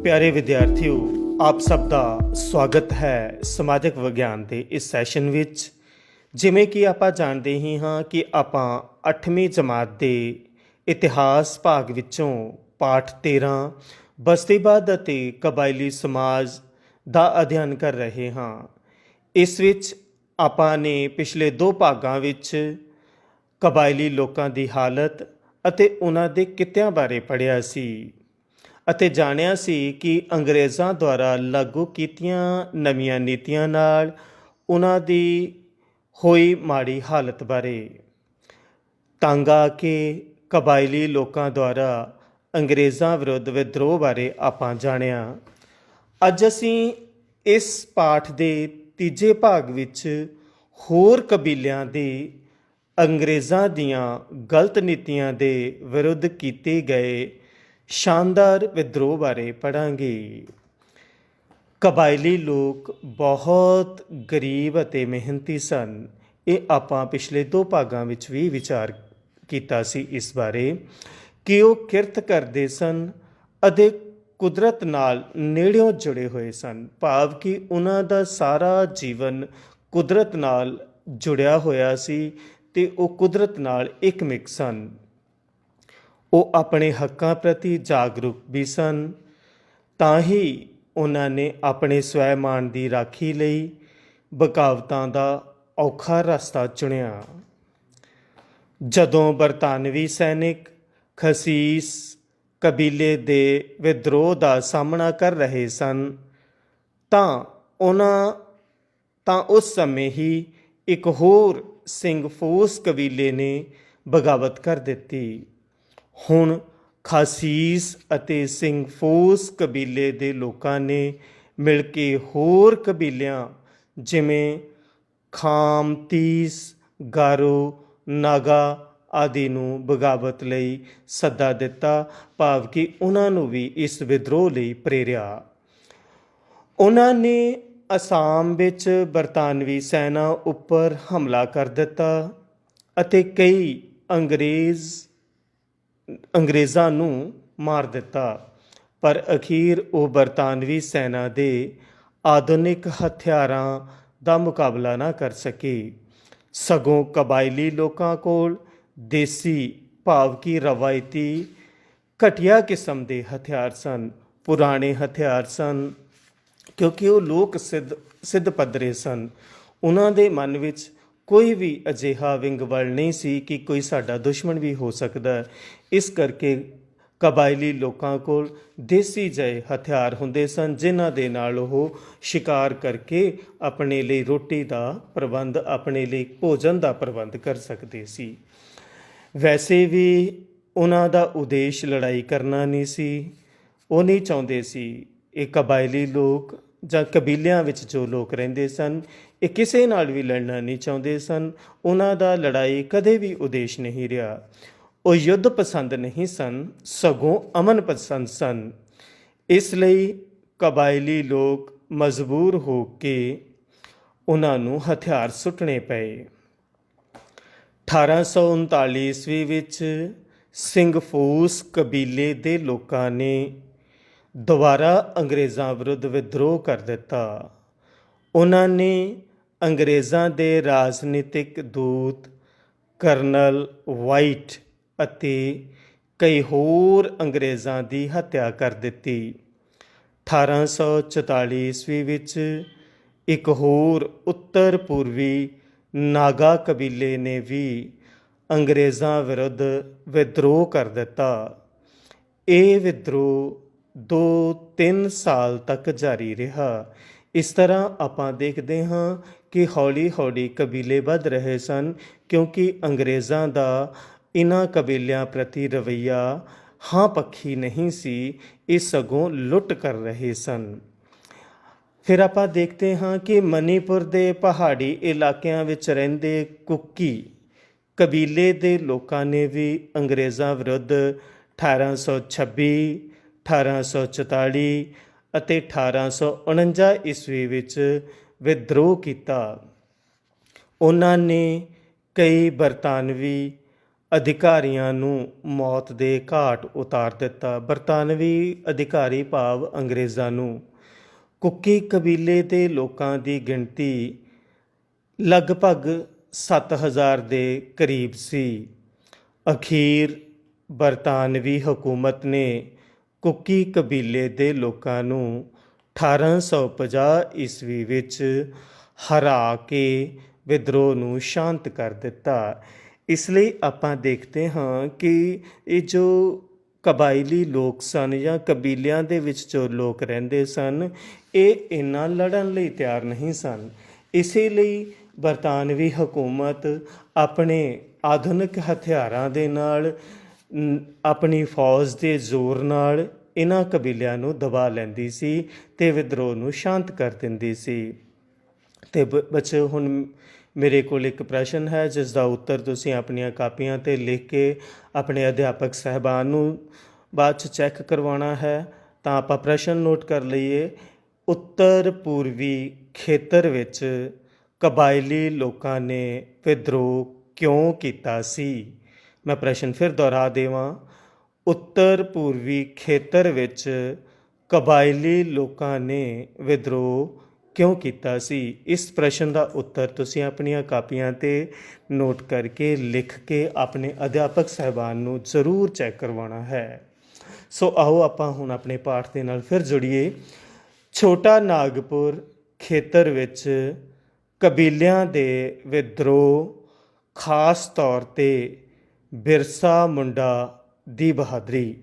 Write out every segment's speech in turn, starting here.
ਪਿਆਰੇ ਵਿਦਿਆਰਥੀਓ, ਆਪ ਸਭ ਦਾ ਸਵਾਗਤ ਹੈ ਸਮਾਜਿਕ ਵਿਗਿਆਨ ਦੇ ਇਸ ਸੈਸ਼ਨ ਵਿੱਚ। ਜਿਵੇਂ ਕਿ ਆਪਾਂ ਜਾਣਦੇ ਹੀ ਹਾਂ ਕਿ ਆਪਾਂ 8ਵੀਂ ਜਮਾਤ ਦੇ ਇਤਿਹਾਸ ਭਾਗ ਵਿੱਚੋਂ ਪਾਠ 13 ਬਸਤੀਵਾਦ ਅਤੇ ਕਬਾਇਲੀ ਸਮਾਜ ਦਾ ਅਧਿਐਨ ਕਰ ਰਹੇ ਹਾਂ। ਇਸ ਵਿੱਚ ਆਪਾਂ ਨੇ ਪਿਛਲੇ 2 ਭਾਗਾਂ ਵਿੱਚ ਕਬਾਇਲੀ ਲੋਕਾਂ ਦੀ ਹਾਲਤ ਅਤੇ ਉਹਨਾਂ ਦੇ ਕਿੱਤਿਆਂ ਬਾਰੇ ਪੜ੍ਹਿਆ ਸੀ ਅਤੇ ਜਾਣਿਆ ਸੀ ਕਿ ਅੰਗਰੇਜ਼ਾਂ ਦੁਆਰਾ ਲਾਗੂ ਕੀਤੀਆਂ ਨਵੀਆਂ ਨੀਤੀਆਂ ਨਾਲ ਉਹਨਾਂ ਦੀ ਹੋਈ ਮਾੜੀ ਹਾਲਤ ਬਾਰੇ। ਤੰਗ ਆ ਕੇ ਕਬਾਇਲੀ ਲੋਕਾਂ ਦੁਆਰਾ ਅੰਗਰੇਜ਼ਾਂ ਵਿਰੁੱਧ ਵਿਦਰੋਹ ਬਾਰੇ ਆਪਾਂ ਜਾਣਿਆ। ਅੱਜ ਅਸੀਂ ਇਸ ਪਾਠ ਦੇ ਤੀਜੇ ਭਾਗ ਵਿੱਚ ਹੋਰ ਕਬੀਲਿਆਂ ਦੇ ਅੰਗਰੇਜ਼ਾਂ ਦੀਆਂ ਗਲਤ ਨੀਤੀਆਂ ਦੇ ਵਿਰੁੱਧ ਕੀਤੇ ਗਏ ਸ਼ਾਨਦਾਰ ਵਿਦਰੋਹ ਬਾਰੇ ਪੜ੍ਹਾਂਗੇ। ਕਬਾਇਲੀ ਲੋਕ ਬਹੁਤ ਗਰੀਬ ਅਤੇ ਮਿਹਨਤੀ ਸਨ। ਇਹ ਆਪਾਂ ਪਿਛਲੇ 2 ਭਾਗਾਂ ਵਿੱਚ ਵੀ ਵਿਚਾਰ ਕੀਤਾ ਸੀ ਇਸ ਬਾਰੇ ਕਿ ਉਹ ਕਿਰਤ ਕਰਦੇ ਸਨ ਅਤੇ ਕੁਦਰਤ ਨਾਲ ਨੇੜਿਓਂ ਜੁੜੇ ਹੋਏ ਸਨ, ਭਾਵ ਕਿ ਉਹਨਾਂ ਦਾ ਸਾਰਾ ਜੀਵਨ ਕੁਦਰਤ ਨਾਲ ਜੁੜਿਆ ਹੋਇਆ ਸੀ ਅਤੇ ਉਹ ਕੁਦਰਤ ਨਾਲ ਇੱਕਮਿਕ ਸਨ। ਉਹ ਆਪਣੇ ਹੱਕਾਂ ਪ੍ਰਤੀ ਜਾਗਰੂਕ ਵੀ ਸਨ, ਤਾਂ ਹੀ ਉਹਨਾਂ ਨੇ ਆਪਣੇ ਸਵੈਮਾਨ ਦੀ ਰਾਖੀ ਲਈ ਬਗਾਵਤਾਂ ਦਾ ਔਖਾ ਰਸਤਾ ਚੁਣਿਆ। ਜਦੋਂ ਬਰਤਾਨਵੀ ਸੈਨਿਕ ਖਸੀਸ ਕਬੀਲੇ ਦੇ ਵਿਦਰੋਹ ਦਾ ਸਾਹਮਣਾ ਕਰ ਰਹੇ ਸਨ ਤਾਂ ਉਸ ਸਮੇਂ ਹੀ ਇੱਕ ਹੋਰ ਸਿੰਘਫੋਸ ਕਬੀਲੇ ਨੇ ਬਗਾਵਤ ਕਰ ਦਿੱਤੀ। ਹੁਣ ਖਾਸੀਸ ਅਤੇ ਸਿੰਘਫੋਸ ਕਬੀਲੇ ਦੇ ਲੋਕਾਂ ਨੇ ਮਿਲ ਕੇ ਹੋਰ ਕਬੀਲਿਆਂ ਜਿਵੇਂ ਖਾਮ, ਤੀਸ, ਗਾਰੋ, ਨਾਗਾ ਆਦਿ ਨੂੰ ਬਗਾਵਤ ਲਈ ਸੱਦਾ ਦਿੱਤਾ, ਭਾਵ ਕਿ ਉਹਨਾਂ ਨੂੰ ਵੀ ਇਸ ਵਿਦਰੋਹ ਲਈ ਪ੍ਰੇਰਿਆ। ਉਹਨਾਂ ਨੇ ਅਸਾਮ ਵਿੱਚ ਬਰਤਾਨਵੀ ਸੈਨਾ ਉੱਪਰ ਹਮਲਾ ਕਰ ਦਿੱਤਾ ਅਤੇ ਕਈ ਅੰਗਰੇਜ਼ਾਂ ਨੂੰ ਮਾਰ ਦਿੱਤਾ, ਪਰ ਅਖੀਰ ਉਹ ਬਰਤਾਨਵੀ ਸੈਨਾ ਦੇ ਆਧੁਨਿਕ ਹਥਿਆਰਾਂ ਦਾ ਮੁਕਾਬਲਾ ਨਾ ਕਰ ਸਕੇ। ਸਗੋਂ ਕਬਾਇਲੀ ਲੋਕਾਂ ਕੋਲ ਦੇਸੀ, ਭਾਵ ਕਿ ਰਵਾਇਤੀ ਘਟੀਆ ਕਿਸਮ ਦੇ ਹਥਿਆਰ ਸਨ, ਪੁਰਾਣੇ ਹਥਿਆਰ ਸਨ, ਕਿਉਂਕਿ ਉਹ ਲੋਕ ਸਿੱਧ ਪੱਧਰੇ ਸਨ। ਉਹਨਾਂ ਦੇ ਮਨ ਵਿੱਚ ਕੋਈ ਵੀ ਅਜਿਹਾ ਵਿੰਗਵਲ ਨਹੀਂ ਸੀ ਕਿ ਕੋਈ ਸਾਡਾ ਦੁਸ਼ਮਣ ਵੀ ਹੋ ਸਕਦਾ। ਇਸ ਕਰਕੇ ਕਬਾਇਲੀ ਲੋਕਾਂ ਕੋਲ ਦੇਸੀ ਜਿਹੇ ਹਥਿਆਰ ਹੁੰਦੇ ਸਨ, ਜਿਨ੍ਹਾਂ ਦੇ ਨਾਲ ਉਹ ਸ਼ਿਕਾਰ ਕਰਕੇ ਆਪਣੇ ਲਈ ਰੋਟੀ ਦਾ ਪ੍ਰਬੰਧ, ਆਪਣੇ ਲਈ ਭੋਜਨ ਦਾ ਪ੍ਰਬੰਧ ਕਰ ਸਕਦੇ ਸੀ। ਵੈਸੇ ਵੀ ਉਹਨਾਂ ਦਾ ਉਦੇਸ਼ ਲੜਾਈ ਕਰਨਾ ਨਹੀਂ ਸੀ। ਉਹ ਨਹੀਂ ਚਾਹੁੰਦੇ ਸੀ, ਇਹ ਕਬਾਇਲੀ ਲੋਕ ਜਾਂ ਕਬੀਲਿਆਂ ਵਿੱਚ ਜੋ ਲੋਕ ਰਹਿੰਦੇ ਸਨ, ਇਹ ਕਿਸੇ ਨਾਲ ਵੀ ਲੜਨਾ ਨਹੀਂ ਚਾਹੁੰਦੇ ਸਨ। ਉਹਨਾਂ ਦਾ ਲੜਾਈ ਕਦੇ ਵੀ ਉਦੇਸ਼ ਨਹੀਂ ਰਿਹਾ। ਉਹ ਯੁੱਧ ਪਸੰਦ ਨਹੀਂ ਸਨ, ਸਗੋਂ ਅਮਨ ਪਸੰਦ ਸਨ। ਇਸ ਲਈ ਕਬਾਇਲੀ ਲੋਕ ਮਜਬੂਰ ਹੋ ਕੇ ਉਹਨਾਂ ਨੂੰ ਹਥਿਆਰ ਸੁੱਟਣੇ ਪਏ। 1839 ਈਸਵੀ ਵਿੱਚ ਸਿੰਘਫੋਸ ਕਬੀਲੇ ਦੇ ਲੋਕਾਂ ਨੇ ਦੁਬਾਰਾ ਅੰਗਰੇਜ਼ਾਂ ਵਿਰੁੱਧ ਵਿਦਰੋਹ ਕਰ ਦਿੱਤਾ। ਉਹਨਾਂ ਨੇ ਅੰਗਰੇਜ਼ਾਂ ਦੇ ਰਾਜਨੀਤਿਕ ਦੂਤ ਕਰਨਲ ਵਾਈਟ ਅਤੇ ਕਈ ਹੋਰ ਅੰਗਰੇਜ਼ਾਂ ਦੀ ਹੱਤਿਆ ਕਰ ਦਿੱਤੀ। 1844 ਈਸਵੀ ਵਿੱਚ ਇੱਕ ਹੋਰ ਉੱਤਰ ਪੂਰਬੀ ਨਾਗਾ ਕਬੀਲੇ ਨੇ ਵੀ ਅੰਗਰੇਜ਼ਾਂ ਵਿਰੁੱਧ ਵਿਦਰੋਹ ਕਰ ਦਿੱਤਾ। ਇਹ ਵਿਦਰੋਹ 2-3 ਸਾਲ ਤੱਕ ਜਾਰੀ ਰਿਹਾ। ਇਸ ਤਰ੍ਹਾਂ ਆਪਾਂ ਦੇਖਦੇ ਹਾਂ ਕਿ ਹੌਲੀ ਹੌਲੀ ਕਬੀਲੇ ਵੱਧ ਰਹੇ ਸਨ, ਕਿਉਂਕਿ ਅੰਗਰੇਜ਼ਾਂ ਦਾ ਇਹਨਾਂ ਕਬੀਲਿਆਂ ਪ੍ਰਤੀ ਰਵੱਈਆ ਹਾਂ ਪੱਖੀ ਨਹੀਂ ਸੀ, ਇਹ ਸਗੋਂ ਲੁੱਟ ਕਰ ਰਹੇ ਸਨ। ਫਿਰ ਆਪਾਂ ਦੇਖਦੇ ਹਾਂ ਕਿ ਮਨੀਪੁਰ ਦੇ ਪਹਾੜੀ ਇਲਾਕਿਆਂ ਵਿੱਚ ਰਹਿੰਦੇ ਕੁਕੀ ਕਬੀਲੇ ਦੇ ਲੋਕਾਂ ਨੇ ਵੀ ਅੰਗਰੇਜ਼ਾਂ ਵਿਰੁੱਧ 1826, 1844 ਅਤੇ 1849 ਈਸਵੀ ਵਿੱਚ ਵਿਦਰੋਹ ਕੀਤਾ। ਉਹਨਾਂ ਨੇ ਕਈ ਬਰਤਾਨਵੀ ਅਧਿਕਾਰੀਆਂ ਨੂੰ ਮੌਤ ਦੇ ਘਾਟ ਉਤਾਰ ਦਿੱਤਾ। ਬਰਤਾਨਵੀ ਅਧਿਕਾਰੀ ਭਾਵ ਅੰਗਰੇਜ਼ਾਂ ਨੂੰ ਕੁੱਕੀ ਕਬੀਲੇ ਦੇ ਲੋਕਾਂ ਦੀ ਗਿਣਤੀ ਲਗਭਗ 7000 ਦੇ ਕਰੀਬ ਸੀ। ਅਖੀਰ ਬਰਤਾਨਵੀ ਹਕੂਮਤ ਨੇ ਕੁੱਕੀ ਕਬੀਲੇ ਦੇ ਲੋਕਾਂ ਨੂੰ 1850 ਈਸਵੀ ਵਿੱਚ ਹਰਾ ਕੇ ਵਿਦਰੋਹ ਨੂੰ ਸ਼ਾਂਤ ਕਰ ਦਿੱਤਾ। ਇਸ ਲਈ ਆਪਾਂ ਦੇਖਦੇ ਹਾਂ ਕਿ ਇਹ ਜੋ ਕਬਾਇਲੀ ਲੋਕ ਸਨ ਜਾਂ ਕਬੀਲਿਆਂ ਦੇ ਵਿੱਚ ਜੋ ਲੋਕ ਰਹਿੰਦੇ ਸਨ, ਇਹ ਇੰਨਾ ਲੜਨ ਲਈ ਤਿਆਰ ਨਹੀਂ ਸਨ। ਇਸੇ ਲਈ ਬਰਤਾਨਵੀ ਹਕੂਮਤ ਆਪਣੇ ਆਧੁਨਿਕ ਹਥਿਆਰਾਂ ਦੇ ਨਾਲ, ਆਪਣੀ ਫੌਜ ਦੇ ਜ਼ੋਰ ਨਾਲ ਇਹਨਾਂ ਕਬੀਲਿਆਂ ਨੂੰ ਦਬਾ ਲੈਂਦੀ ਸੀ ਅਤੇ ਵਿਦਰੋਹ ਨੂੰ ਸ਼ਾਂਤ ਕਰ ਦਿੰਦੀ ਸੀ। ਅਤੇ ਬੱਚੇ, ਹੁਣ ਮੇਰੇ ਕੋਲ ਇੱਕ ਪ੍ਰਸ਼ਨ ਹੈ ਜਿਸ ਦਾ ਉੱਤਰ ਤੁਸੀਂ ਆਪਣੀਆਂ ਕਾਪੀਆਂ 'ਤੇ ਲਿਖ ਕੇ ਆਪਣੇ ਅਧਿਆਪਕ ਸਾਹਿਬਾਨ ਨੂੰ ਬਾਅਦ 'ਚ ਚੈੱਕ ਕਰਵਾਉਣਾ ਹੈ। ਤਾਂ ਆਪਾਂ ਪ੍ਰਸ਼ਨ ਨੋਟ ਕਰ ਲਈਏ। ਉੱਤਰ ਪੂਰਬੀ ਖੇਤਰ ਵਿੱਚ ਕਬਾਇਲੀ ਲੋਕਾਂ ਨੇ ਵਿਦਰੋਹ ਕਿਉਂ ਕੀਤਾ ਸੀ? ਮੈਂ ਪ੍ਰਸ਼ਨ ਫਿਰ ਦੁਹਰਾ ਦੇਵਾਂ। ਉੱਤਰ ਪੂਰਬੀ ਖੇਤਰ ਵਿੱਚ ਕਬਾਇਲੀ ਲੋਕਾਂ ਨੇ ਵਿਦਰੋਹ ਕਿਉਂ ਕੀਤਾ ਸੀ? ਇਸ ਪ੍ਰਸ਼ਨ ਦਾ ਉੱਤਰ ਤੁਸੀਂ ਆਪਣੀਆਂ ਕਾਪੀਆਂ 'ਤੇ ਨੋਟ ਕਰਕੇ ਲਿਖ ਕੇ ਆਪਣੇ ਅਧਿਆਪਕ ਸਾਹਿਬਾਨ ਨੂੰ ਜ਼ਰੂਰ ਚੈੱਕ ਕਰਵਾਉਣਾ ਹੈ। ਸੋ ਆਓ ਆਪਾਂ ਹੁਣ ਆਪਣੇ ਪਾਠ ਦੇ ਨਾਲ ਫਿਰ ਜੁੜੀਏ। ਛੋਟਾ ਨਾਗਪੁਰ ਖੇਤਰ ਵਿੱਚ ਕਬੀਲਿਆਂ ਦੇ ਵਿਦਰੋਹ, ਖਾਸ ਤੌਰ 'ਤੇ ਬਿਰਸਾ ਮੁੰਡਾ ਦੀ ਬਹਾਦਰੀ।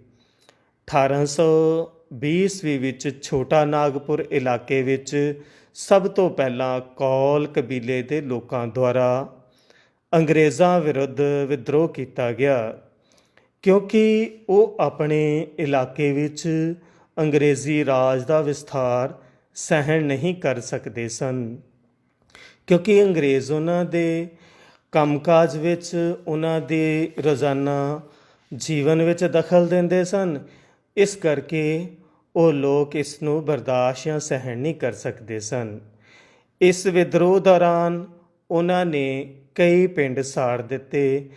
1820 ਈਸਵੀ ਵਿੱਚ ਛੋਟਾ ਨਾਗਪੁਰ ਇਲਾਕੇ ਵਿੱਚ ਸਭ ਤੋਂ ਪਹਿਲਾਂ ਕੌਲ ਕਬੀਲੇ ਦੇ ਲੋਕਾਂ ਦੁਆਰਾ ਅੰਗਰੇਜ਼ਾਂ ਵਿਰੁੱਧ ਵਿਦਰੋਹ ਕੀਤਾ ਗਿਆ, ਕਿਉਂਕਿ ਉਹ ਆਪਣੇ ਇਲਾਕੇ ਵਿੱਚ ਅੰਗਰੇਜ਼ੀ ਰਾਜ ਦਾ ਵਿਸਥਾਰ ਸਹਿਣ ਨਹੀਂ ਕਰ ਸਕਦੇ ਸਨ। ਕਿਉਂਕਿ ਅੰਗਰੇਜ਼ ਉਹਨਾਂ ਦੇ ਕੰਮਕਾਜ ਵਿੱਚ, ਉਹਨਾਂ ਦੇ ਰੋਜ਼ਾਨਾ ਜੀਵਨ ਵਿੱਚ ਦਖਲ ਦਿੰਦੇ ਸਨ। ਇਸ ਕਰਕੇ ਉਹ ਲੋਕ ਇਸ ਨੂੰ ਬਰਦਾਸ਼ਤ ਜਾਂ ਸਹਿਣ ਨਹੀਂ ਕਰ ਸਕਦੇ ਸਨ। ਇਸ ਵਿਦਰੋਹ ਦੌਰਾਨ ਉਹਨਾਂ ਨੇ ਕਈ ਪਿੰਡ ਸਾੜ ਦਿੱਤੇ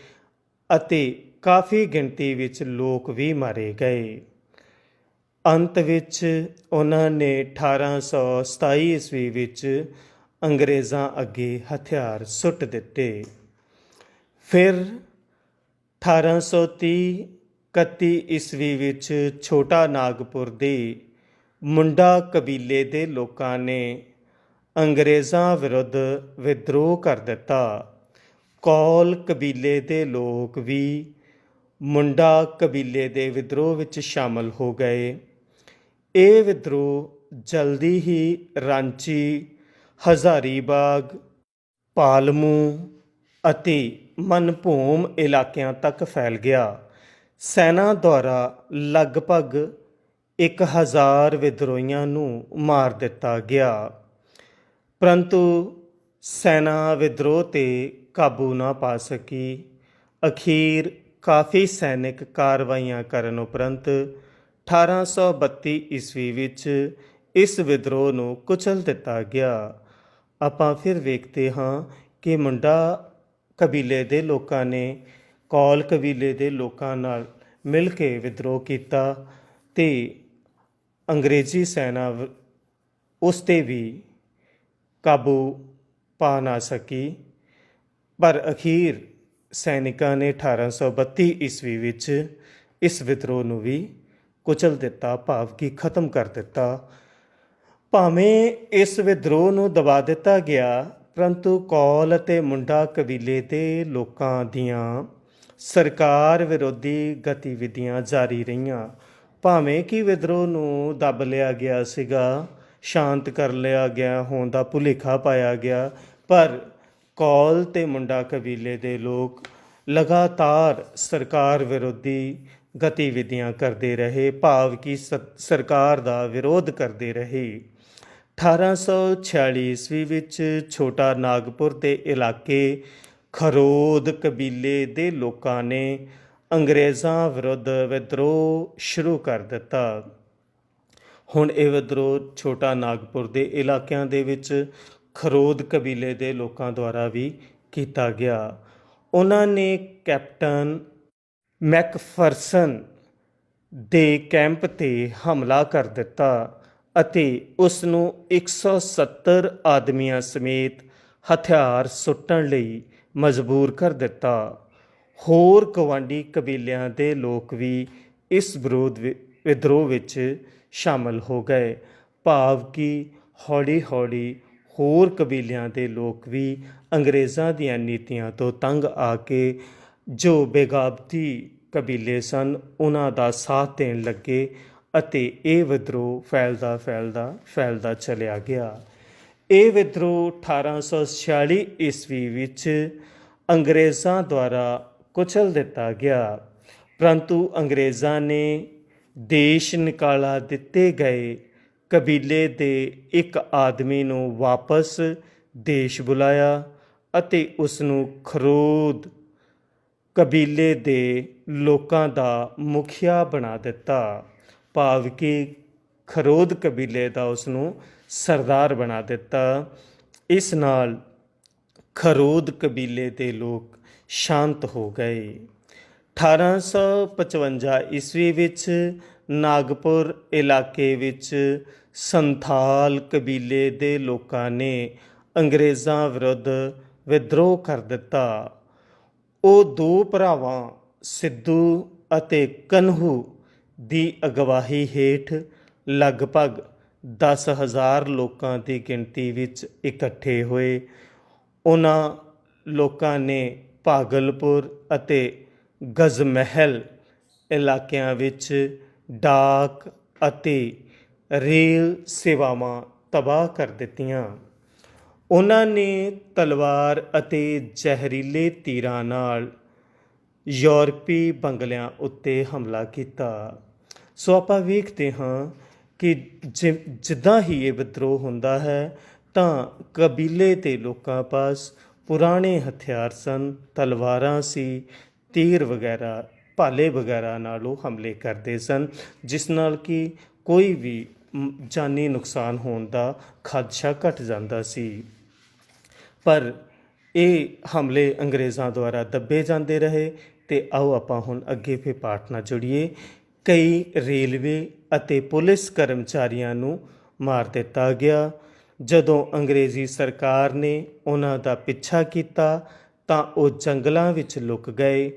ਅਤੇ ਕਾਫੀ ਗਿਣਤੀ ਵਿੱਚ ਲੋਕ ਵੀ ਮਾਰੇ ਗਏ। ਅੰਤ ਵਿੱਚ ਉਹਨਾਂ ਨੇ 1827 ਈਸਵੀ ਵਿੱਚ ਅੰਗਰੇਜ਼ਾਂ ਅੱਗੇ ਹਥਿਆਰ ਸੁੱਟ ਦਿੱਤੇ। ਫਿਰ 1830-31 ਈਸਵੀ ਵਿੱਚ ਛੋਟਾ ਨਾਗਪੁਰ ਦੇ ਮੁੰਡਾ ਕਬੀਲੇ ਦੇ ਲੋਕਾਂ ਨੇ ਅੰਗਰੇਜ਼ਾਂ ਵਿਰੁੱਧ ਵਿਦਰੋਹ ਕਰ ਦਿੱਤਾ। ਕੌਲ ਕਬੀਲੇ ਦੇ ਲੋਕ ਵੀ ਮੁੰਡਾ ਕਬੀਲੇ ਦੇ ਵਿਦਰੋਹ ਵਿੱਚ ਸ਼ਾਮਲ ਹੋ ਗਏ। ਇਹ ਵਿਦਰੋਹ ਜਲਦੀ ਹੀ ਰਾਂਚੀ, ਹਜ਼ਾਰੀਬਾਗ, ਪਾਲਮੂ ਅਤੇ ਮਨਭੂਮ ਇਲਾਕਿਆਂ ਤੱਕ ਫੈਲ ਗਿਆ। ਸੈਨਾ ਦੁਆਰਾ ਲਗਭਗ 1000 ਵਿਦਰੋਹੀਆਂ ਨੂੰ ਮਾਰ ਦਿੱਤਾ ਗਿਆ, ਪਰੰਤੂ ਸੈਨਾ ਵਿਦਰੋਹ 'ਤੇ ਕਾਬੂ ਨਾ ਪਾ ਸਕੀ। ਅਖੀਰ ਕਾਫੀ ਸੈਨਿਕ ਕਾਰਵਾਈਆਂ ਕਰਨ ਉਪਰੰਤ 1832 ਈਸਵੀ ਵਿੱਚ ਇਸ ਵਿਦਰੋਹ ਨੂੰ ਕੁਚਲ ਦਿੱਤਾ ਗਿਆ। ਆਪਾਂ ਫਿਰ ਵੇਖਦੇ ਹਾਂ ਕਿ ਮੁੰਡਾ ਕਬੀਲੇ ਦੇ ਲੋਕਾਂ ਨੇ ਕੌਲ ਕਬੀਲੇ ਦੇ ਲੋਕਾਂ ਨਾਲ ਮਿਲ ਕੇ ਵਿਦਰੋਹ ਕੀਤਾ ਅਤੇ ਅੰਗਰੇਜ਼ੀ ਸੈਨਾ ਉਸ 'ਤੇ ਵੀ ਕਾਬੂ ਪਾ ਨਾ ਸਕੀ। ਪਰ ਅਖੀਰ ਸੈਨਿਕਾਂ ਨੇ 1832 ਈਸਵੀ ਵਿੱਚ ਇਸ ਵਿਦਰੋਹ ਨੂੰ ਵੀ ਕੁਚਲ ਦਿੱਤਾ, ਭਾਵ ਕਿ ਖਤਮ ਕਰ ਦਿੱਤਾ। ਭਾਵੇਂ ਇਸ ਵਿਦਰੋਹ ਨੂੰ ਦਬਾ ਦਿੱਤਾ ਗਿਆ, ਪਰੰਤੂ ਕੌਲ ਅਤੇ ਮੁੰਡਾ ਕਬੀਲੇ ਦੇ ਲੋਕਾਂ ਦੀਆਂ ਸਰਕਾਰ ਵਿਰੋਧੀ ਗਤੀਵਿਧੀਆਂ ਜਾਰੀ ਰਹੀਆਂ। ਭਾਵੇਂ ਕਿ ਵਿਦਰੋਹ ਨੂੰ ਦੱਬ ਲਿਆ ਗਿਆ ਸੀਗਾ, ਸ਼ਾਂਤ ਕਰ ਲਿਆ ਗਿਆ ਹੋਣ ਦਾ ਭੁਲੇਖਾ ਪਾਇਆ ਗਿਆ, ਪਰ ਕੌਲ ਅਤੇ ਮੁੰਡਾ ਕਬੀਲੇ ਦੇ ਲੋਕ ਲਗਾਤਾਰ ਸਰਕਾਰ ਵਿਰੋਧੀ ਗਤੀਵਿਧੀਆਂ ਕਰਦੇ ਰਹੇ, ਭਾਵ ਕਿ ਸਰਕਾਰ ਦਾ ਵਿਰੋਧ ਕਰਦੇ ਰਹੇ। 1846 ਈਸਵੀ ਵਿੱਚ ਛੋਟਾ ਨਾਗਪੁਰ ਦੇ ਇਲਾਕੇ ਖਰੋਦ ਕਬੀਲੇ ਦੇ ਲੋਕਾਂ ਨੇ ਅੰਗਰੇਜ਼ਾਂ ਵਿਰੁੱਧ ਵਿਦਰੋਹ ਸ਼ੁਰੂ ਕਰ ਦਿੱਤਾ। ਹੁਣ ਇਹ ਵਿਦਰੋਹ ਛੋਟਾ ਨਾਗਪੁਰ ਦੇ ਇਲਾਕਿਆਂ ਦੇ ਵਿੱਚ ਖਰੋਦ ਕਬੀਲੇ ਦੇ ਲੋਕਾਂ ਦੁਆਰਾ ਵੀ ਕੀਤਾ ਗਿਆ। ਉਹਨਾਂ ਨੇ ਕੈਪਟਨ ਮੈਕਫਰਸਨ ਦੇ ਕੈਂਪ 'ਤੇ ਹਮਲਾ ਕਰ ਦਿੱਤਾ ਅਤੇ ਉਸ ਨੂੰ 170 ਆਦਮੀਆਂ ਸਮੇਤ ਹਥਿਆਰ ਸੁੱਟਣ ਲਈ ਮਜਬੂਰ ਕਰ ਦਿੱਤਾ। ਹੋਰ ਗਵਾਂਢੀ ਕਬੀਲਿਆਂ ਦੇ ਲੋਕ ਵੀ ਇਸ ਵਿਦਰੋਹ ਵਿੱਚ ਸ਼ਾਮਲ ਹੋ ਗਏ, ਭਾਵ ਕਿ ਹੌਲੀ ਹੌਲੀ ਹੋਰ ਕਬੀਲਿਆਂ ਦੇ ਲੋਕ ਵੀ ਅੰਗਰੇਜ਼ਾਂ ਦੀਆਂ ਨੀਤੀਆਂ ਤੋਂ ਤੰਗ ਆ ਕੇ ਜੋ ਬੇਗਾਵਤੀ ਕਬੀਲੇ ਸਨ ਉਹਨਾਂ ਦਾ ਸਾਥ ਦੇਣ ਲੱਗੇ ਅਤੇ ਇਹ ਵਿਦਰੋਹ ਫੈਲਦਾ ਚਲਿਆ ਗਿਆ। ਇਹ ਵਿਦਰੋਹ 1846 ਈਸਵੀ ਵਿੱਚ ਅੰਗਰੇਜ਼ਾਂ ਦੁਆਰਾ ਕੁਚਲ ਦਿੱਤਾ ਗਿਆ, ਪਰੰਤੂ ਅੰਗਰੇਜ਼ਾਂ ਨੇ ਦੇਸ਼ ਨਿਕਾਲਾ ਦਿੱਤੇ ਗਏ ਕਬੀਲੇ ਦੇ ਇੱਕ ਆਦਮੀ ਨੂੰ ਵਾਪਸ ਦੇਸ਼ ਬੁਲਾਇਆ ਅਤੇ ਉਸ ਨੂੰ ਖਰੋਦ ਕਬੀਲੇ ਦੇ ਲੋਕਾਂ ਦਾ ਮੁਖੀਆ ਬਣਾ ਦਿੱਤਾ, ਭਾਵ ਕਿ ਖਰੋਦ ਕਬੀਲੇ ਦਾ ਉਸ ਨੂੰ ਸਰਦਾਰ ਬਣਾ ਦਿੱਤਾ। ਇਸ ਨਾਲ ਖਰੋਦ ਕਬੀਲੇ ਦੇ ਲੋਕ ਸ਼ਾਂਤ ਹੋ ਗਏ। 1855 ਈਸਵੀ ਵਿੱਚ ਨਾਗਪੁਰ ਇਲਾਕੇ ਵਿੱਚ ਸੰਥਾਲ ਕਬੀਲੇ ਦੇ ਲੋਕਾਂ ਨੇ ਅੰਗਰੇਜ਼ਾਂ ਵਿਰੁੱਧ ਵਿਦਰੋਹ ਕਰ ਦਿੱਤਾ। ਉਹ ਦੋ ਭਰਾਵਾਂ ਸਿੱਧੂ ਅਤੇ ਕਨਹੂ ਦੀ ਅਗਵਾਈ ਹੇਠ ਲਗਭਗ 10,000 ਲੋਕਾਂ ਦੀ ਗਿਣਤੀ ਵਿੱਚ ਇਕੱਠੇ ਹੋਏ। ਉਹਨਾਂ ਲੋਕਾਂ ਨੇ ਭਾਗਲਪੁਰ ਅਤੇ ਗਜਮਹਿਲ ਇਲਾਕਿਆਂ ਵਿੱਚ ਡਾਕ ਅਤੇ ਰੇਲ ਸੇਵਾਵਾਂ ਤਬਾਹ ਕਰ ਦਿੱਤੀਆਂ। ਉਹਨਾਂ ਨੇ ਤਲਵਾਰ ਅਤੇ ਜ਼ਹਿਰੀਲੇ ਤੀਰਾਂ ਨਾਲ ਯੂਰਪੀ ਬੰਗਲਿਆਂ ਉੱਤੇ ਹਮਲਾ ਕੀਤਾ। ਸੋ ਆਪਾਂ ਵੇਖਦੇ ਹਾਂ ਕਿ ਜਿੱਦਾਂ ਹੀ ਇਹ ਵਿਦਰੋਹ ਹੁੰਦਾ ਹੈ ਤਾਂ ਕਬੀਲੇ ਦੇ ਲੋਕਾਂ ਪਾਸ ਪੁਰਾਣੇ ਹਥਿਆਰ ਸਨ, ਤਲਵਾਰਾਂ ਸੀ, ਤੀਰ ਵਗੈਰਾ, ਭਾਲੇ ਵਗੈਰਾ ਨਾਲ ਉਹ ਹਮਲੇ ਕਰਦੇ ਸਨ, ਜਿਸ ਨਾਲ ਕਿ ਕੋਈ ਵੀ ਜਾਨੀ ਨੁਕਸਾਨ ਹੋਣ ਦਾ ਖਦਸ਼ਾ ਘਟ ਜਾਂਦਾ ਸੀ। ਪਰ ਇਹ ਹਮਲੇ ਅੰਗਰੇਜ਼ਾਂ ਦੁਆਰਾ ਦੱਬੇ ਜਾਂਦੇ ਰਹੇ। ਅਤੇ ਆਓ ਆਪਾਂ ਹੁਣ ਅੱਗੇ ਫਿਰ ਪਾਠ ਨਾਲ ਜੁੜੀਏ। ਕਈ ਰੇਲਵੇ ਅਤੇ ਪੁਲਿਸ ਕਰਮਚਾਰੀਆਂ ਨੂੰ ਮਾਰ ਦਿੱਤਾ ਗਿਆ। ਜਦੋਂ ਅੰਗਰੇਜ਼ੀ ਸਰਕਾਰ ਨੇ ਉਹਨਾਂ ਦਾ ਪਿੱਛਾ ਕੀਤਾ ਤਾਂ ਉਹ ਜੰਗਲਾਂ ਵਿੱਚ ਲੁਕ ਗਏ।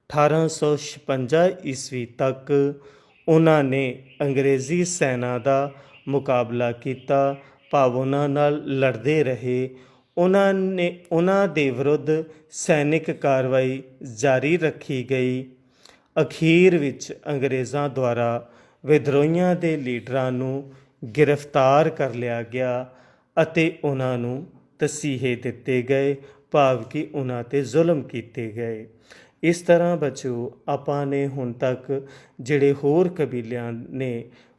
1856 ਈਸਵੀ ਤੱਕ ਉਹਨਾਂ ਨੇ ਅੰਗਰੇਜ਼ੀ ਸੈਨਾ ਦਾ ਮੁਕਾਬਲਾ ਕੀਤਾ, ਭਾਵ ਉਹਨਾਂ ਨਾਲ ਲੜਦੇ ਰਹੇ। ਉਹਨਾਂ ਦੇ ਵਿਰੁੱਧ ਸੈਨਿਕ ਕਾਰਵਾਈ ਜਾਰੀ ਰੱਖੀ ਗਈ। ਅਖੀਰ ਵਿੱਚ ਅੰਗਰੇਜ਼ਾਂ ਦੁਆਰਾ ਵਿਦਰੋਹੀਆਂ ਦੇ ਲੀਡਰਾਂ ਨੂੰ ਗ੍ਰਿਫਤਾਰ ਕਰ ਲਿਆ ਗਿਆ ਅਤੇ ਉਹਨਾਂ ਨੂੰ ਤਸੀਹੇ ਦਿੱਤੇ ਗਏ, ਭਾਵ ਕਿ ਉਹਨਾਂ 'ਤੇ ਜ਼ੁਲਮ ਕੀਤੇ ਗਏ। ਇਸ ਤਰ੍ਹਾਂ ਬੱਚਿਓ ਆਪਾਂ ਨੇ ਹੁਣ ਤੱਕ ਜਿਹੜੇ ਹੋਰ ਕਬੀਲਿਆਂ ਨੇ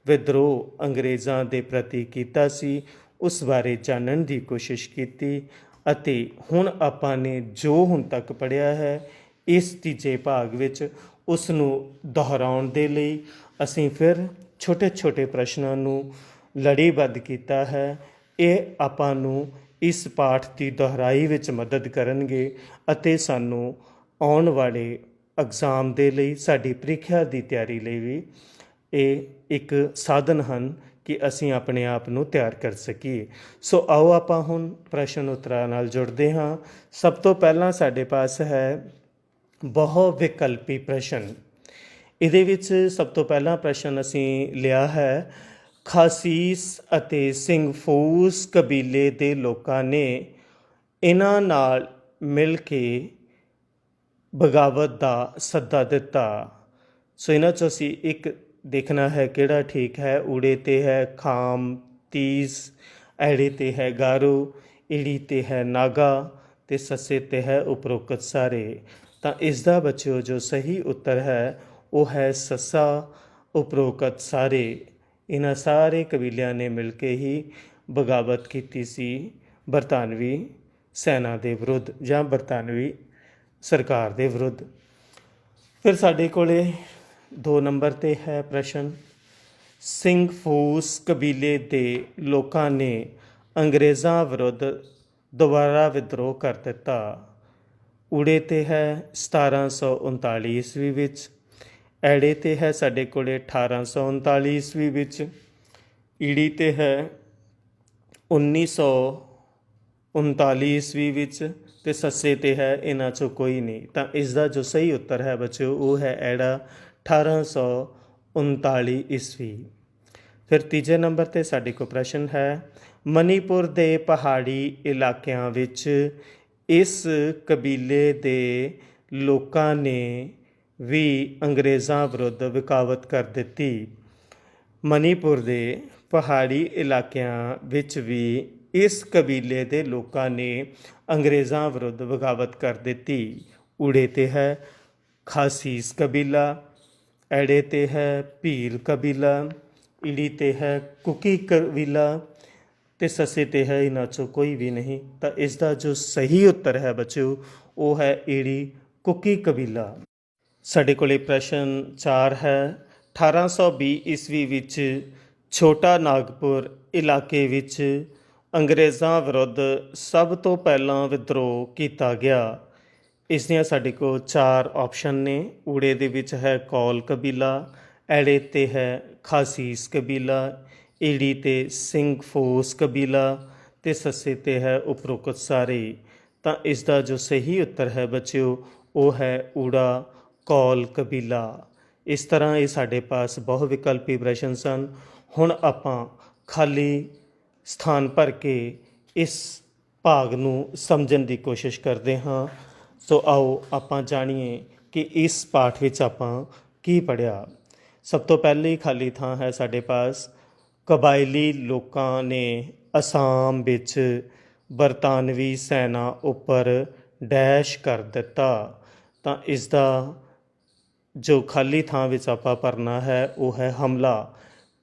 ਵਿਦਰੋਹ ਅੰਗਰੇਜ਼ਾਂ ਦੇ ਪ੍ਰਤੀ ਕੀਤਾ ਸੀ ਉਸ ਬਾਰੇ ਜਾਣਨ ਦੀ ਕੋਸ਼ਿਸ਼ ਕੀਤੀ ਅਤੇ ਹੁਣ ਆਪਾਂ ਨੇ ਜੋ ਹੁਣ ਤੱਕ ਪੜ੍ਹਿਆ ਹੈ ਇਸ ਤੀਜੇ ਭਾਗ ਵਿੱਚ ਉਸ ਨੂੰ ਦੁਹਰਾਉਣ ਦੇ ਲਈ ਅਸੀਂ ਫਿਰ ਛੋਟੇ ਛੋਟੇ ਪ੍ਰਸ਼ਨਾਂ ਨੂੰ ਲੜੀਬੱਧ ਕੀਤਾ ਹੈ। ਇਹ ਆਪਾਂ ਨੂੰ ਇਸ ਪਾਠ ਦੀ ਦੁਹਰਾਈ ਵਿੱਚ ਮਦਦ ਕਰਨਗੇ ਅਤੇ ਸਾਨੂੰ ਆਉਣ ਵਾਲੇ ਐਗਜ਼ਾਮ ਦੇ ਲਈ, ਸਾਡੀ ਪ੍ਰੀਖਿਆ ਦੀ ਤਿਆਰੀ ਲਈ ਵੀ ਇਹ ਇੱਕ ਸਾਧਨ ਹਨ ਕਿ ਅਸੀਂ ਆਪਣੇ ਆਪ ਨੂੰ ਤਿਆਰ ਕਰ ਸਕੀਏ। ਸੋ ਆਓ ਆਪਾਂ ਹੁਣ ਪ੍ਰਸ਼ਨ ਉੱਤਰਾਂ ਨਾਲ ਜੁੜਦੇ ਹਾਂ। ਸਭ ਤੋਂ ਪਹਿਲਾਂ ਸਾਡੇ ਪਾਸ ਹੈ ਬਹੁ ਵਿਕਲਪੀ ਪ੍ਰਸ਼ਨ। ਇਹਦੇ ਵਿੱਚ ਸਭ ਤੋਂ ਪਹਿਲਾ ਪ੍ਰਸ਼ਨ ਅਸੀਂ ਲਿਆ ਹੈ, ਖਾਸੀਸ ਅਤੇ ਸਿੰਘਫੂਸ ਕਬੀਲੇ ਦੇ ਲੋਕਾਂ ਨੇ ਇਹਨਾਂ ਨਾਲ ਮਿਲ ਕੇ ਬਗਾਵਤ ਦਾ ਸੱਦਾ ਦਿੱਤਾ। ਸੋ ਇਹਨਾਂ 'ਚੋਂ ਅਸੀਂ ਇੱਕ ਦੇਖਣਾ ਹੈ ਕਿਹੜਾ ਠੀਕ ਹੈ। ਊੜੇ 'ਤੇ ਹੈ ਖਾਮ, ਤੀਸ, ਐੜੇ 'ਤੇ ਹੈ ਗਾਰੋ, ਈੜੀ 'ਤੇ ਹੈ ਨਾਗਾ ਅਤੇ ਸੱਸੇ 'ਤੇ ਹੈ ਉਪਰੋਕਤ ਸਾਰੇ। ਤਾਂ ਇਸ ਦਾ ਬੱਚਿਓ ਜੋ ਸਹੀ ਉੱਤਰ ਹੈ ਉਹ ਹੈ ਸੱਸਾ ਉਪਰੋਕਤ ਸਾਰੇ। ਇਹਨਾਂ ਸਾਰੇ ਕਬੀਲਿਆਂ ਨੇ ਮਿਲ ਕੇ ਹੀ ਬਗਾਵਤ ਕੀਤੀ ਸੀ ਬਰਤਾਨਵੀ ਸੈਨਾ ਦੇ ਵਿਰੁੱਧ ਜਾਂ ਬਰਤਾਨਵੀ ਸਰਕਾਰ ਦੇ ਵਿਰੁੱਧ। ਫਿਰ ਸਾਡੇ ਕੋਲੇ 2 ਨੰਬਰ 'ਤੇ ਹੈ ਪ੍ਰਸ਼ਨ, ਸਿੰਘਫੂਸ ਕਬੀਲੇ ਦੇ ਲੋਕਾਂ ਨੇ ਅੰਗਰੇਜ਼ਾਂ ਵਿਰੁੱਧ ਦੁਬਾਰਾ ਵਿਦਰੋਹ ਕਰ ਦਿੱਤਾ। ਊੜੇ 'ਤੇ ਹੈ 1739 ਈਸਵੀ ਵਿੱਚ। ਐੜੇ 'ਤੇ ਹੈ ਸਾਡੇ ਕੋਲ 1839 ਈਸਵੀ ਵਿੱਚ। ਈੜੀ 'ਤੇ ਹੈ 1939 ਈਸਵੀ ਵਿੱਚ ਅਤੇ ਸੱਸੇ 'ਤੇ ਹੈ ਇਹਨਾਂ 'ਚੋਂ ਕੋਈ ਨਹੀਂ। ਤਾਂ ਇਸ ਦਾ ਜੋ ਸਹੀ ਉੱਤਰ ਹੈ ਬੱਚਿਓ ਉਹ ਹੈ ਐੜਾ 1839 ਈਸਵੀ। ਫਿਰ ਤੀਜੇ ਨੰਬਰ 'ਤੇ ਸਾਡੇ ਕੋਲ ਪ੍ਰਸ਼ਨ ਹੈ ਮਣੀਪੁਰ ਦੇ ਪਹਾੜੀ ਇਲਾਕਿਆਂ ਵਿੱਚ ਇਸ ਕਬੀਲੇ ਦੇ ਲੋਕਾਂ ਨੇ ਵੀ ਅੰਗਰੇਜ਼ਾਂ ਵਿਰੁੱਧ ਬਗਾਵਤ ਕਰ ਦਿੱਤੀ। ਮਣੀਪੁਰ ਦੇ ਪਹਾੜੀ ਇਲਾਕਿਆਂ ਵਿੱਚ ਵੀ ਇਸ ਕਬੀਲੇ ਦੇ ਲੋਕਾਂ ਨੇ ਅੰਗਰੇਜ਼ਾਂ ਵਿਰੁੱਧ ਬਗਾਵਤ ਕਰ ਦਿੱਤੀ। ਊੜੇ 'ਤੇ ਹੈ ਖਾਸੀਸ ਕਬੀਲਾ, ਐੜੇ 'ਤੇ ਹੈ ਭੀਲ ਕਬੀਲਾ, ਈੜੀ 'ਤੇ ਹੈ ਕੁਕੀ ਕਬੀਲਾ ਅਤੇ ਸੱਸੇ 'ਤੇ ਹੈ ਇਹਨਾਂ 'ਚੋਂ ਕੋਈ ਵੀ ਨਹੀਂ। ਤਾਂ ਇਸ ਦਾ ਜੋ ਸਹੀ ਉੱਤਰ ਹੈ ਬੱਚਿਓ ਉਹ ਹੈ ਈੜੀ ਕੁਕੀ ਕਬੀਲਾ। ਸਾਡੇ ਕੋਲ ਪ੍ਰਸ਼ਨ 4 ਹੈ 1820 ਈਸਵੀ ਵਿੱਚ ਛੋਟਾ ਨਾਗਪੁਰ ਇਲਾਕੇ ਵਿੱਚ ਅੰਗਰੇਜ਼ਾਂ ਵਿਰੁੱਧ ਸਭ ਤੋਂ ਪਹਿਲਾਂ ਵਿਦਰੋਹ ਕੀਤਾ ਗਿਆ। ਇਸ ਦੀਆਂ ਸਾਡੇ ਕੋਲ 4 ਆਪਸ਼ਨ ਨੇ। ਊੜੇ ਦੇ ਵਿੱਚ ਹੈ ਕੌਲ ਕਬੀਲਾ, ਐੜੇ 'ਤੇ ਹੈ ਖਾਸੀਸ ਕਬੀਲਾ, ਈੜੀ 'ਤੇ ਸਿੰਘ ਫੋਸ ਕਬੀਲਾ ਅਤੇ ਸੱਸੇ 'ਤੇ ਹੈ ਉਪਰੋਕਤ ਸਾਰੇ। ਤਾਂ ਇਸ ਦਾ ਜੋ ਸਹੀ ਉੱਤਰ ਹੈ ਬੱਚਿਓ ਉਹ ਹੈ ਊੜਾ ਕੌਲ ਕਬੀਲਾ। ਇਸ ਤਰ੍ਹਾਂ ਇਹ ਸਾਡੇ ਪਾਸ ਬਹੁ ਵਿਕਲਪੀ ਪ੍ਰਸ਼ਨ ਸਨ। ਹੁਣ ਆਪਾਂ ਖਾਲੀ ਸਥਾਨ ਭਰ ਕੇ ਇਸ ਭਾਗ ਨੂੰ ਸਮਝਣ ਦੀ ਕੋਸ਼ਿਸ਼ ਕਰਦੇ ਹਾਂ। ਸੋ ਆਓ ਆਪਾਂ ਜਾਣੀਏ ਕਿ ਇਸ ਪਾਠ ਵਿੱਚ ਆਪਾਂ ਕੀ ਪੜ੍ਹਿਆ। ਸਭ ਤੋਂ ਪਹਿਲੀ ਖਾਲੀ ਥਾਂ ਹੈ ਸਾਡੇ ਪਾਸ ਕਬਾਇਲੀ ਲੋਕਾਂ ਨੇ ਅਸਾਮ ਵਿੱਚ ਬਰਤਾਨਵੀ ਸੈਨਾ ਉੱਪਰ ਡੈਸ਼ ਕਰ ਦਿੱਤਾ। ਤਾਂ ਇਸ ਦਾ ਜੋ ਖਾਲੀ ਥਾਂ ਵਿੱਚ ਆਪਾਂ ਭਰਨਾ ਹੈ ਉਹ ਹੈ ਹਮਲਾ,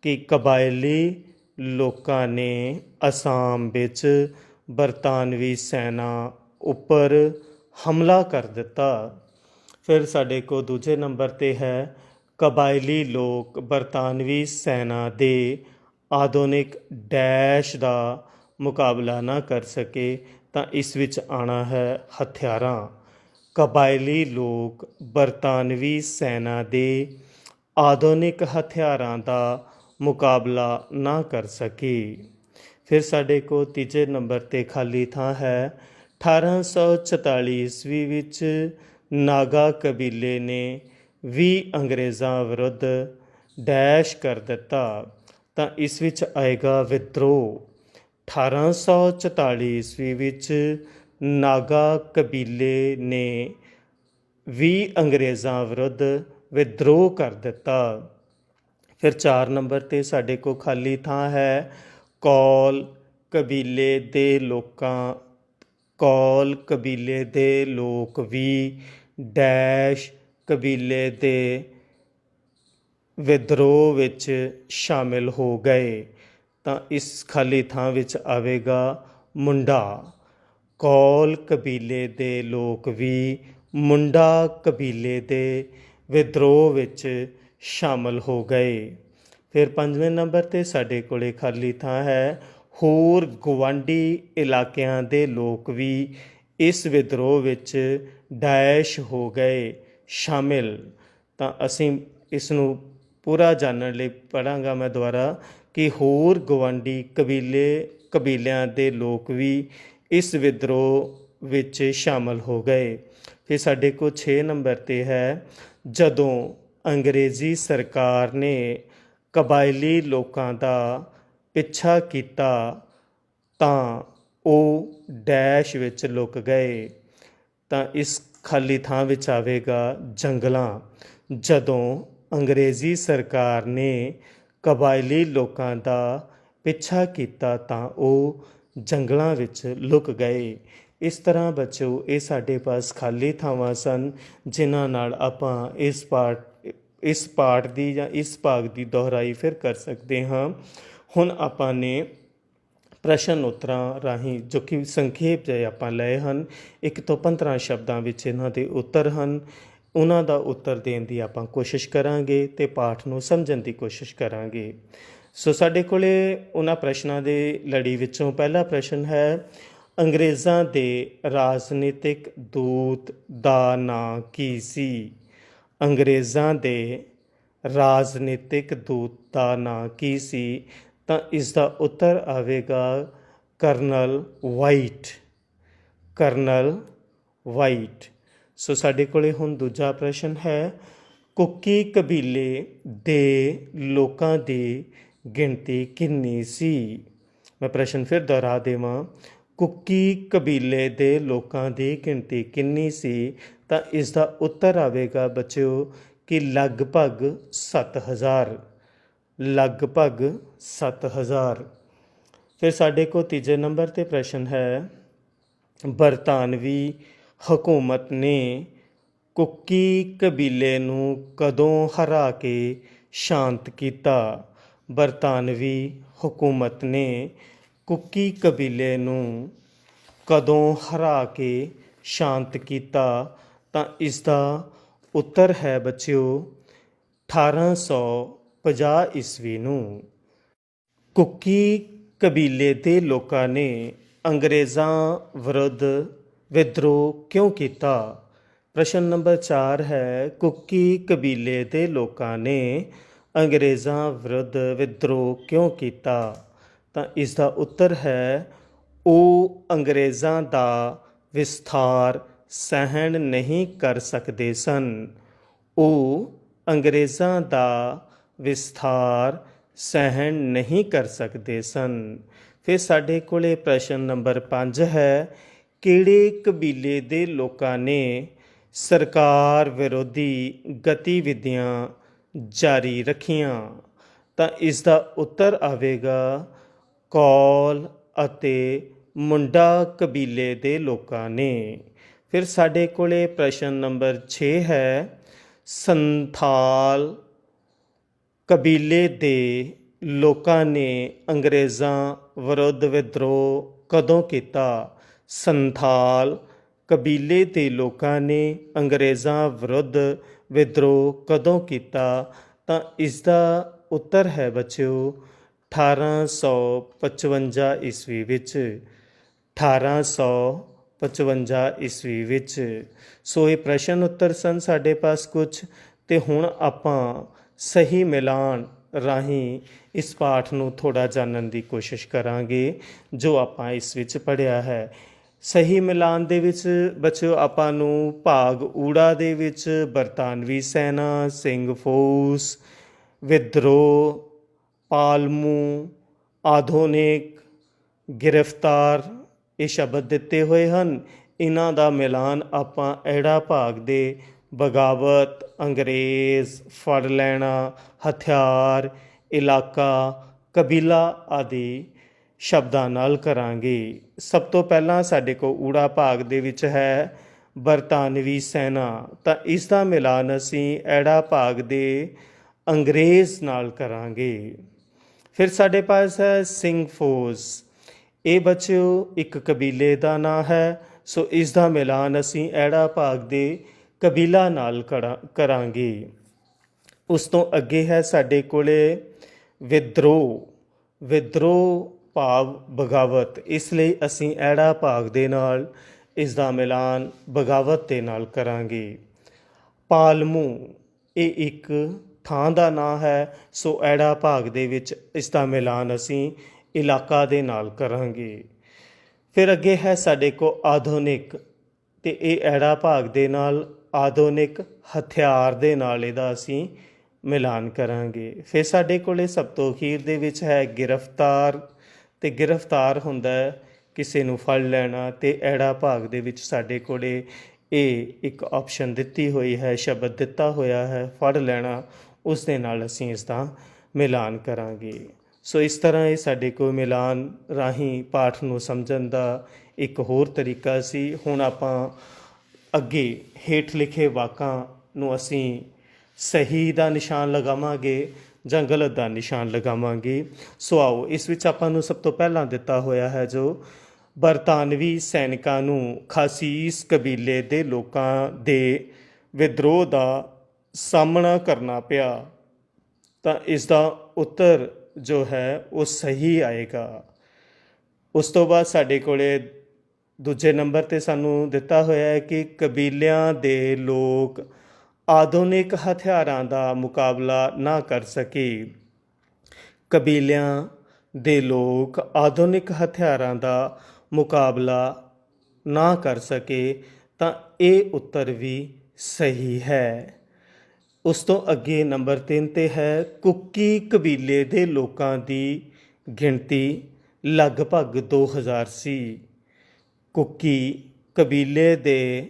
ਕਿ ਕਬਾਇਲੀ ਲੋਕਾਂ ਨੇ ਅਸਾਮ ਵਿੱਚ ਬਰਤਾਨਵੀ ਸੈਨਾ ਉੱਪਰ ਹਮਲਾ ਕਰ ਦਿੱਤਾ। ਫਿਰ ਸਾਡੇ ਕੋਲ ਦੂਜੇ ਨੰਬਰ 'ਤੇ ਹੈ ਕਬਾਇਲੀ ਲੋਕ ਬਰਤਾਨਵੀ ਸੈਨਾ ਦੇ ਆਧੁਨਿਕ ਡੈਸ਼ ਦਾ ਮੁਕਾਬਲਾ ਨਾ ਕਰ ਸਕੇ। ਤਾਂ ਇਸ ਵਿੱਚ ਆਉਣਾ ਹੈ ਹਥਿਆਰਾਂ। ਕਬਾਇਲੀ ਲੋਕ ਬਰਤਾਨਵੀ ਸੈਨਾ ਦੇ ਆਧੁਨਿਕ ਹਥਿਆਰਾਂ ਦਾ ਮੁਕਾਬਲਾ ਨਾ ਕਰ ਸਕੇ। ਫਿਰ ਸਾਡੇ ਕੋਲ ਤੀਜੇ ਨੰਬਰ 'ਤੇ ਖਾਲੀ ਥਾਂ ਹੈ 1844 ਈਸਵੀ ਵਿੱਚ ਨਾਗਾ ਕਬੀਲੇ ਨੇ ਵੀ ਅੰਗਰੇਜ਼ਾਂ ਵਿਰੁੱਧ ਡੈਸ਼ ਕਰ ਦਿੱਤਾ। ਤਾਂ ਇਸ ਵਿੱਚ ਆਏਗਾ ਵਿਦਰੋਹ। 1844 ਈਸਵੀ ਵਿੱਚ ਨਾਗਾ ਕਬੀਲੇ ਨੇ ਵੀ ਅੰਗਰੇਜ਼ਾਂ ਵਿਰੁੱਧ ਵਿਦਰੋਹ ਕਰ ਦਿੱਤਾ। ਫਿਰ 4 ਨੰਬਰ 'ਤੇ ਸਾਡੇ ਕੋਲ ਖਾਲੀ ਥਾਂ ਹੈ ਕੌਲ ਕਬੀਲੇ ਦੇ ਲੋਕ ਵੀ ਡੈਸ਼ ਕਬੀਲੇ ਦੇ ਵਿਦਰੋਹ ਵਿੱਚ ਸ਼ਾਮਿਲ ਹੋ ਗਏ। ਤਾਂ ਇਸ ਖਾਲੀ ਥਾਂ ਵਿੱਚ ਆਵੇਗਾ ਮੁੰਡਾ। ਕੌਲ ਕਬੀਲੇ ਦੇ ਲੋਕ ਵੀ ਮੁੰਡਾ ਕਬੀਲੇ ਦੇ ਵਿਦਰੋਹ ਵਿੱਚ ਸ਼ਾਮਲ ਹੋ ਗਏ। ਫਿਰ 5ਵੇਂ ਨੰਬਰ 'ਤੇ ਸਾਡੇ ਕੋਲ ਖਾਲੀ ਥਾਂ ਹੈ ਹੋਰ ਗੁਆਂਢੀ ਇਲਾਕਿਆਂ ਦੇ ਲੋਕ ਵੀ ਇਸ ਵਿਦਰੋਹ ਵਿੱਚ ਡੈਸ਼ ਹੋ ਗਏ ਸ਼ਾਮਿਲ। ਤਾਂ ਅਸੀਂ ਇਸ ਨੂੰ ਪੂਰਾ ਜਾਣਨ ਲਈ ਪੜ੍ਹਾਂਗਾ ਮੈਂ ਦੁਬਾਰਾ ਕਿ ਹੋਰ ਗੁਆਂਢੀ ਕਬੀਲਿਆਂ ਦੇ ਲੋਕ ਵੀ ਇਸ ਵਿਦਰੋਹ ਵਿੱਚ ਸ਼ਾਮਲ ਹੋ ਗਏ। ਫਿਰ ਸਾਡੇ ਕੋਲ 6 ਨੰਬਰ 'ਤੇ ਹੈ ਜਦੋਂ ਅੰਗਰੇਜ਼ੀ ਸਰਕਾਰ ਨੇ ਕਬਾਇਲੀ ਲੋਕਾਂ ਦਾ ਪਿੱਛਾ ਕੀਤਾ ਤਾਂ ਉਹ ਡੈਸ਼ ਵਿੱਚ ਲੁਕ ਗਏ। ਤਾਂ ਇਸ ਖਾਲੀ ਥਾਂ ਵਿੱਚ ਆਵੇਗਾ ਜੰਗਲਾਂ। ਜਦੋਂ ਅੰਗਰੇਜ਼ੀ ਸਰਕਾਰ ਨੇ ਕਬਾਇਲੀ ਲੋਕਾਂ ਦਾ ਪਿੱਛਾ ਕੀਤਾ ਤਾਂ ਉਹ ਜੰਗਲਾਂ ਵਿੱਚ ਲੁਕ ਗਏ। ਇਸ ਤਰ੍ਹਾਂ ਬੱਚਿਓ ਇਹ ਸਾਡੇ ਪਾਸ ਖਾਲੀ ਥਾਵਾਂ ਸਨ ਜਿਨ੍ਹਾਂ ਨਾਲ ਆਪਾਂ ਇਸ ਪਾਠ ਦੀ ਜਾਂ ਇਸ ਭਾਗ ਦੀ ਦੁਹਰਾਈ ਫਿਰ ਕਰ ਸਕਦੇ ਹਾਂ। ਹੁਣ ਆਪਾਂ ਨੇ ਪ੍ਰਸ਼ਨ ਉੱਤਰਾਂ ਰਾਹੀਂ ਜੋ ਕਿ ਸੰਖੇਪ ਜਿਹੇ ਆਪਾਂ ਲਏ ਹਨ 1 ਤੋਂ 15 ਸ਼ਬਦਾਂ ਵਿੱਚ ਇਹਨਾਂ ਦੇ ਉੱਤਰ ਹਨ, ਉਹਨਾਂ ਦਾ ਉੱਤਰ ਦੇਣ ਦੀ ਆਪਾਂ ਕੋਸ਼ਿਸ਼ ਕਰਾਂਗੇ ਅਤੇ ਪਾਠ ਨੂੰ ਸਮਝਣ ਦੀ ਕੋਸ਼ਿਸ਼ ਕਰਾਂਗੇ। ਸੋ ਸਾਡੇ ਕੋਲ ਉਹਨਾਂ ਪ੍ਰਸ਼ਨਾਂ ਦੇ ਲੜੀ ਵਿੱਚੋਂ ਪਹਿਲਾ ਪ੍ਰਸ਼ਨ ਹੈ ਅੰਗਰੇਜ਼ਾਂ ਦੇ ਰਾਜਨੀਤਿਕ ਦੂਤ ਦਾ ਨਾਂ ਕੀ ਸੀ? ਅੰਗਰੇਜ਼ਾਂ ਦੇ ਰਾਜਨੀਤਿਕ ਦੂਤ ਦਾ ਨਾਂ ਕੀ ਸੀ? ਤਾਂ ਇਸ ਦਾ ਉੱਤਰ ਆਵੇਗਾ colonel white. Colonel white. So ਸਾਡੇ ਕੋਲੇ ਹੁਣ ਦੂਜਾ ਪ੍ਰਸ਼ਨ ਹੈ, ਕੁਕੀ ਕਬੀਲੇ ਦੇ ਲੋਕਾਂ ਦੀ ਗਿਣਤੀ ਕਿੰਨੀ ਸੀ? ਮੈਂ ਪ੍ਰਸ਼ਨ ਫਿਰ ਦੁਹਰਾ ਦੇਵਾਂ, ਕੁਕੀ ਕਬੀਲੇ ਦੇ ਲੋਕਾਂ ਦੀ ਗਿਣਤੀ ਕਿੰਨੀ ਸੀ? ਤਾਂ ਇਸ ਦਾ ਉੱਤਰ ਆਵੇਗਾ ਬੱਚਿਓ ਕਿ ਲਗਭਗ 7000। ਲਗਭਗ 7000। ਫਿਰ ਸਾਡੇ ਕੋਲ ਤੀਜੇ ਨੰਬਰ 'ਤੇ ਪ੍ਰਸ਼ਨ ਹੈ, ਬਰਤਾਨਵੀ ਹਕੂਮਤ ਨੇ ਕੁਕੀ ਕਬੀਲੇ ਨੂੰ ਕਦੋਂ ਹਰਾ ਕੇ ਸ਼ਾਂਤ ਕੀਤਾ? ਬਰਤਾਨਵੀ ਹਕੂਮਤ ਨੇ ਕੁਕੀ ਕਬੀਲੇ ਨੂੰ ਕਦੋਂ ਹਰਾ ਕੇ ਸ਼ਾਂਤ ਕੀਤਾ? ਤਾਂ ਇਸ ਦਾ ਉੱਤਰ ਹੈ ਬੱਚਿਓ 1850 ਈਸਵੀ ਨੂੰ। ਕੁਕੀ ਕਬੀਲੇ ਦੇ ਲੋਕਾਂ ਨੇ ਅੰਗਰੇਜ਼ਾਂ ਵਿਰੁੱਧ ਵਿਦਰੋਹ ਕਿਉਂ ਕੀਤਾ? ਪ੍ਰਸ਼ਨ ਨੰਬਰ 4 ਹੈ, ਕੁਕੀ ਕਬੀਲੇ ਦੇ ਲੋਕਾਂ ਨੇ ਅੰਗਰੇਜ਼ਾਂ ਵਿਰੁੱਧ ਵਿਦਰੋਹ ਕਿਉਂ ਕੀਤਾ? ਤਾਂ ਇਸ ਦਾ ਉੱਤਰ ਹੈ, ਉਹ ਅੰਗਰੇਜ਼ਾਂ ਦਾ ਵਿਸਥਾਰ ਸਹਿਣ ਨਹੀਂ ਕਰ ਸਕਦੇ ਸਨ। ਉਹ ਅੰਗਰੇਜ਼ਾਂ ਦਾ ਵਿਸਥਾਰ ਸਹਿਣ ਨਹੀਂ ਕਰ ਸਕਦੇ ਸਨ। ਫਿਰ ਸਾਡੇ ਕੋਲੇ ਪ੍ਰਸ਼ਨ ਨੰਬਰ 5 ਹੈ, ਕਿਹੜੇ ਕਬੀਲੇ ਦੇ ਲੋਕਾਂ ਨੇ ਸਰਕਾਰ ਵਿਰੋਧੀ ਗਤੀਵਿਧੀਆਂ ਜਾਰੀ ਰੱਖੀਆਂ? ਤਾਂ ਇਸ ਦਾ ਉੱਤਰ ਆਵੇਗਾ ਕੌਲ ਅਤੇ ਮੁੰਡਾ ਕਬੀਲੇ ਦੇ ਲੋਕਾਂ ਨੇ। ਫਿਰ ਸਾਡੇ ਕੋਲੇ ਪ੍ਰਸ਼ਨ ਨੰਬਰ 6 ਹੈ, ਸੰਥਾਲ ਕਬੀਲੇ ਦੇ ਲੋਕਾਂ ਨੇ ਅੰਗਰੇਜ਼ਾਂ ਵਿਰੁੱਧ ਵਿਦਰੋਹ ਕਦੋਂ ਕੀਤਾ? ਸੰਥਾਲ ਕਬੀਲੇ ਦੇ ਲੋਕਾਂ ਨੇ ਅੰਗਰੇਜ਼ਾਂ ਵਿਰੁੱਧ ਵਿਦਰੋਹ ਕਦੋਂ ਕੀਤਾ? ਤਾਂ ਇਸ ਦਾ ਉੱਤਰ ਹੈ ਬੱਚਿਓ 1855 ਈਸਵੀ ਵਿੱਚ। 1855 ਈਸਵੀ ਵਿੱਚ। ਸੋ ਇਹ ਪ੍ਰਸ਼ਨ ਉੱਤਰ ਸਨ ਸਾਡੇ ਪਾਸ ਕੁਝ, ਤੇ ਹੁਣ ਆਪਾਂ ਸਹੀ ਮਿਲਾਨ ਰਾਹੀਂ ਇਸ ਪਾਠ ਨੂੰ ਥੋੜ੍ਹਾ ਜਾਣਨ ਦੀ ਕੋਸ਼ਿਸ਼ ਕਰਾਂਗੇ ਜੋ ਆਪਾਂ ਇਸ ਵਿੱਚ ਪੜ੍ਹਿਆ ਹੈ। ਸਹੀ ਮਿਲਾਨ ਦੇ ਵਿੱਚ ਬੱਚਿਓ ਆਪਾਂ ਨੂੰ ਭਾਗ ਊੜਾ ਦੇ ਵਿੱਚ ਬਰਤਾਨਵੀ ਸੈਨਾ, ਸਿੰਘ ਫੌਜ, ਵਿਦਰੋਹ, ਪਾਲਮੂ, ਆਧੁਨਿਕ, ਗ੍ਰਿਫਤਾਰ ਇਹ ਸ਼ਬਦ ਦਿੱਤੇ ਹੋਏ ਹਨ। ਇਹਨਾਂ ਦਾ ਮਿਲਾਨ ਆਪਾਂ ਐੜਾ ਭਾਗ ਦੇ ਬਗਾਵਤ, ਅੰਗਰੇਜ਼, ਫੜ ਲੈਣਾ, ਹਥਿਆਰ, ਇਲਾਕਾ, ਕਬੀਲਾ ਆਦਿ ਸ਼ਬਦਾਂ ਨਾਲ ਕਰਾਂਗੇ। ਸਭ ਤੋਂ ਪਹਿਲਾਂ ਸਾਡੇ ਕੋਲ ਊੜਾ ਭਾਗ ਦੇ ਵਿੱਚ ਹੈ ਬਰਤਾਨਵੀ ਸੈਨਾ, ਤਾਂ ਇਸ ਦਾ ਮਿਲਾਨ ਅਸੀਂ ਐੜਾ ਭਾਗ ਦੇ ਅੰਗਰੇਜ਼ ਨਾਲ ਕਰਾਂਗੇ। ਫਿਰ ਸਾਡੇ ਪਾਸ ਹੈ ਸਿੰਘ ਫੌਜ। ਇਹ ਬੱਚਿਓ ਇੱਕ ਕਬੀਲੇ ਦਾ ਨਾਂ ਹੈ, ਸੋ ਇਸ ਦਾ ਮਿਲਾਨ ਅਸੀਂ ਐੜਾ ਭਾਗ ਦੇ ਕਬੀਲਾ ਨਾਲ ਕਰਾਂਗੇ। ਉਸ ਤੋਂ ਅੱਗੇ ਹੈ ਸਾਡੇ ਕੋਲੇ ਵਿਦਰੋਹ। ਵਿਦਰੋਹ ਭਾਵ ਬਗਾਵਤ, ਇਸ ਲਈ ਅਸੀਂ ਐੜਾ ਭਾਗ ਦੇ ਨਾਲ ਇਸ ਦਾ ਮਿਲਾਨ ਬਗਾਵਤ ਦੇ ਨਾਲ ਕਰਾਂਗੇ। ਪਾਲਮੂ ਇਹ ਇੱਕ ਥਾਂ ਦਾ ਨਾਂ ਹੈ, ਸੋ ਐੜਾ ਭਾਗ ਦੇ ਵਿੱਚ ਇਸ ਦਾ ਮਿਲਾਨ ਅਸੀਂ ਇਲਾਕਾ ਦੇ ਨਾਲ ਕਰਾਂਗੇ। ਫਿਰ ਅੱਗੇ ਹੈ ਸਾਡੇ ਕੋਲ ਆਧੁਨਿਕ, ਅਤੇ ਇਹ ਐੜਾ ਭਾਗ ਦੇ ਨਾਲ ਆਧੁਨਿਕ ਹਥਿਆਰ ਦੇ ਨਾਲ ਇਹਦਾ ਅਸੀਂ ਮਿਲਾਨ ਕਰਾਂਗੇ। ਫਿਰ ਸਾਡੇ ਕੋਲ ਸਭ ਤੋਂ ਅਖੀਰ ਦੇ ਵਿੱਚ ਹੈ ਗ੍ਰਿਫਤਾਰ, ਅਤੇ ਗ੍ਰਿਫਤਾਰ ਹੁੰਦਾ ਕਿਸੇ ਨੂੰ ਫੜ ਲੈਣਾ, ਅਤੇ ਐੜਾ ਭਾਗ ਦੇ ਵਿੱਚ ਸਾਡੇ ਕੋਲ ਇਹ ਇੱਕ ਆਪਸ਼ਨ ਦਿੱਤੀ ਹੋਈ ਹੈ, ਸ਼ਬਦ ਦਿੱਤਾ ਹੋਇਆ ਹੈ ਫੜ ਲੈਣਾ, ਉਸ ਦੇ ਨਾਲ ਅਸੀਂ ਇਸ ਦਾ ਮਿਲਾਨ ਕਰਾਂਗੇ। ਸੋ ਇਸ ਤਰ੍ਹਾਂ ਇਹ ਸਾਡੇ ਕੋਲ ਮਿਲਾਨ ਰਾਹੀਂ ਪਾਠ ਨੂੰ ਸਮਝਣ ਦਾ ਇੱਕ ਹੋਰ ਤਰੀਕਾ ਸੀ। ਹੁਣ ਆਪਾਂ ਅੱਗੇ ਹੇਠ ਲਿਖੇ ਵਾਕਾਂ ਨੂੰ ਅਸੀਂ ਸਹੀ ਦਾ ਨਿਸ਼ਾਨ ਲਗਾਵਾਂਗੇ ਜਾਂ ਗਲਤ ਦਾ ਨਿਸ਼ਾਨ ਲਗਾਵਾਂਗੇ। ਸੋ ਆਓ ਇਸ ਵਿੱਚ ਆਪਾਂ ਨੂੰ ਸਭ ਤੋਂ ਪਹਿਲਾਂ ਦਿੱਤਾ ਹੋਇਆ ਹੈ ਜੋ ਬਰਤਾਨਵੀ ਸੈਨਿਕਾਂ ਨੂੰ ਖਾਸੀਸ ਕਬੀਲੇ ਦੇ ਲੋਕਾਂ ਦੇ ਵਿਦਰੋਹ ਦਾ ਸਾਹਮਣਾ ਕਰਨਾ ਪਿਆ, ਤਾਂ ਇਸ ਦਾ ਉੱਤਰ ਜੋ ਹੈ ਉਹ ਸਹੀ ਆਏਗਾ। ਉਸ ਤੋਂ ਬਾਅਦ ਸਾਡੇ ਕੋਲੇ ਦੂਜੇ ਨੰਬਰ 'ਤੇ ਸਾਨੂੰ ਦਿੱਤਾ ਹੋਇਆ ਹੈ ਕਿ ਕਬੀਲਿਆਂ ਦੇ ਲੋਕ ਆਧੁਨਿਕ ਹਥਿਆਰਾਂ ਦਾ ਮੁਕਾਬਲਾ ਨਾ ਕਰ ਸਕੇ। ਕਬੀਲਿਆਂ ਦੇ ਲੋਕ ਆਧੁਨਿਕ ਹਥਿਆਰਾਂ ਦਾ ਮੁਕਾਬਲਾ ਨਾ ਕਰ ਸਕੇ, ਤਾਂ ਇਹ ਉੱਤਰ ਵੀ ਸਹੀ ਹੈ। ਉਸ ਤੋਂ ਅੱਗੇ ਨੰਬਰ 3 'ਤੇ ਹੈ ਕੁੱਕੀ ਕਬੀਲੇ ਦੇ ਲੋਕਾਂ ਦੀ ਗਿਣਤੀ ਲਗਭਗ 2000 ਸੀ। ਕੁੱਕੀ ਕਬੀਲੇ ਦੇ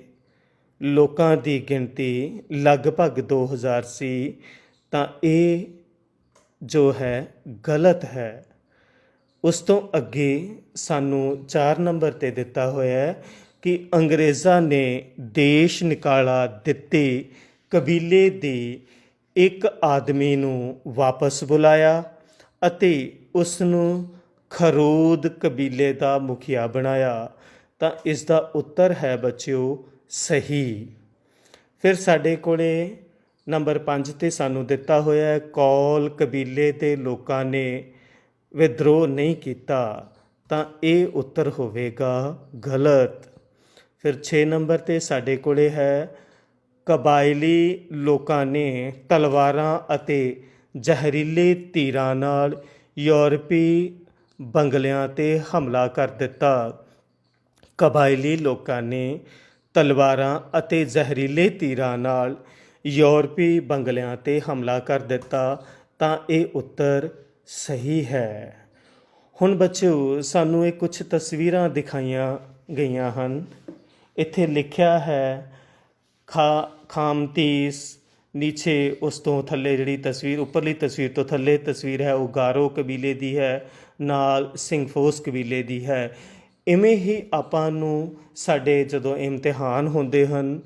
ਲੋਕਾਂ ਦੀ ਗਿਣਤੀ ਲਗਭਗ 2000 ਸੀ, ਤਾਂ ਇਹ ਜੋ ਹੈ ਗਲਤ ਹੈ। ਉਸ ਤੋਂ ਅੱਗੇ ਸਾਨੂੰ 4 ਨੰਬਰ 'ਤੇ ਦਿੱਤਾ ਹੋਇਆ ਹੈ ਕਿ ਅੰਗਰੇਜ਼ਾਂ ਨੇ ਦੇਸ਼ ਨਿਕਾਲਾ ਦਿੱਤੇ ਕਬੀਲੇ ਦੇ ਇੱਕ ਆਦਮੀ ਨੂੰ ਵਾਪਸ ਬੁਲਾਇਆ ਅਤੇ ਉਸ ਨੂੰ ਖਰੋਦ ਕਬੀਲੇ ਦਾ ਮੁਖੀਆ ਬਣਾਇਆ। ਤਾਂ ਇਸ ਦਾ ਉੱਤਰ ਹੈ ਬੱਚਿਓ ਸਹੀ। ਫਿਰ ਸਾਡੇ ਕੋਲੇ ਨੰਬਰ 5 'ਤੇ ਸਾਨੂੰ ਦਿੱਤਾ ਹੋਇਆ ਹੈ ਕੌਲ ਕਬੀਲੇ ਦੇ ਲੋਕਾਂ ਨੇ ਵਿਦਰੋਹ ਨਹੀਂ ਕੀਤਾ, ਤਾਂ ਇਹ ਉੱਤਰ ਹੋਵੇਗਾ ਗਲਤ। ਫਿਰ 6 ਨੰਬਰ 'ਤੇ ਸਾਡੇ ਕੋਲੇ ਹੈ ਕਬਾਇਲੀ ਲੋਕਾਂ ਨੇ ਤਲਵਾਰਾਂ ਅਤੇ ਜ਼ਹਿਰੀਲੇ ਤੀਰਾਂ ਨਾਲ ਯੂਰਪੀ ਬੰਗਲਿਆਂ 'ਤੇ ਹਮਲਾ ਕਰ ਦਿੱਤਾ। ਕਬਾਇਲੀ ਲੋਕਾਂ ਨੇ ਤਲਵਾਰਾਂ ਅਤੇ ਜ਼ਹਿਰੀਲੇ ਤੀਰਾਂ ਨਾਲ ਯੂਰਪੀ ਬੰਗਲਿਆਂ 'ਤੇ ਹਮਲਾ ਕਰ ਦਿੱਤਾ, ਤਾਂ ਇਹ ਉੱਤਰ ਸਹੀ ਹੈ। ਹੁਣ ਬੱਚਿਓ ਸਾਨੂੰ ਇਹ ਕੁਝ ਤਸਵੀਰਾਂ ਦਿਖਾਈਆਂ ਗਈਆਂ ਹਨ। ਇੱਥੇ ਲਿਖਿਆ ਹੈ ਖਾਮਤੀਸ, ਨੀਚੇ ਉਸ ਤੋਂ ਥੱਲੇ ਜਿਹੜੀ ਤਸਵੀਰ, ਉੱਪਰਲੀ ਤਸਵੀਰ ਤੋਂ ਥੱਲੇ ਤਸਵੀਰ ਹੈ ਉਹ ਗਾਰੋ ਕਬੀਲੇ ਦੀ ਹੈ, ਨਾਲ ਸਿੰਘਫੋਸ ਕਬੀਲੇ ਦੀ ਹੈ। ਇਵੇਂ ਹੀ ਆਪਾਂ ਨੂੰ ਸਾਡੇ ਜਦੋਂ ਇਮਤਿਹਾਨ ਹੁੰਦੇ ਹਨ